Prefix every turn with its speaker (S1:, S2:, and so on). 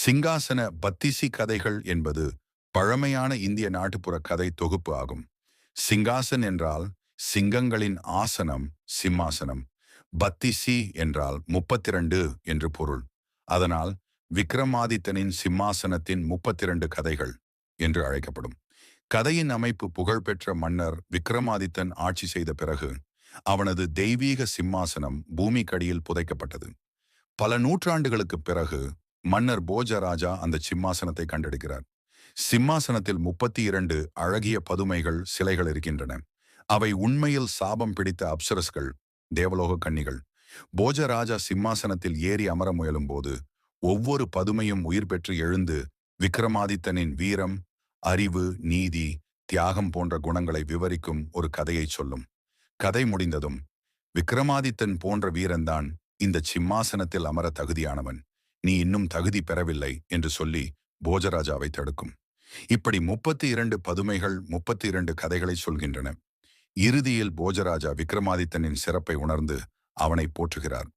S1: சிங்காசன பத்திசி கதைகள் என்பது பழமையான இந்திய நாட்டுப்புற கதை தொகுப்பு ஆகும். சிங்காசன் என்றால் சிங்கங்களின் ஆசனம், சிம்மாசனம். பத்திசி என்றால் 32 என்று பொருள். அதனால் விக்ரமாதித்தனின் சிம்மாசனத்தின் 32 கதைகள் என்று அழைக்கப்படும். கதையின் அமைப்பு புகழ்பெற்ற மன்னர் விக்ரமாதித்தன் ஆட்சி செய்த பிறகு அவனது தெய்வீக சிம்மாசனம் பூமிக்கடியில் புதைக்கப்பட்டது. பல நூற்றாண்டுகளுக்குப் பிறகு மன்னர் போஜராஜா அந்த சிம்மாசனத்தை கண்டெடுக்கிறார். சிம்மாசனத்தில் 32 அழகிய பதுமைகள் சிலைகள் இருக்கின்றன. அவை உண்மையில் சாபம் பிடித்த அப்சரஸ்கள், தேவலோக கன்னிகள். போஜராஜா சிம்மாசனத்தில் ஏறி அமர முயலும் போது ஒவ்வொரு பதுமையும் உயிர் பெற்று எழுந்து விக்ரமாதித்தனின் வீரம், அறிவு, நீதி, தியாகம் போன்ற குணங்களை விவரிக்கும் ஒரு கதையை சொல்லும். கதை முடிந்ததும் விக்ரமாதித்தன் போன்ற வீரன்தான் இந்த சிம்மாசனத்தில் அமர தகுதியானவன், நீ இன்னும் தகுதி பெறவில்லை என்று சொல்லி போஜராஜாவை தடுக்கும். இப்படி 32 பதுமைகள் 32 கதைகளை சொல்கின்றன. இறுதியில் போஜராஜா விக்ரமாதித்தனின் சிறப்பை உணர்ந்து அவனை போற்றுகிறார்.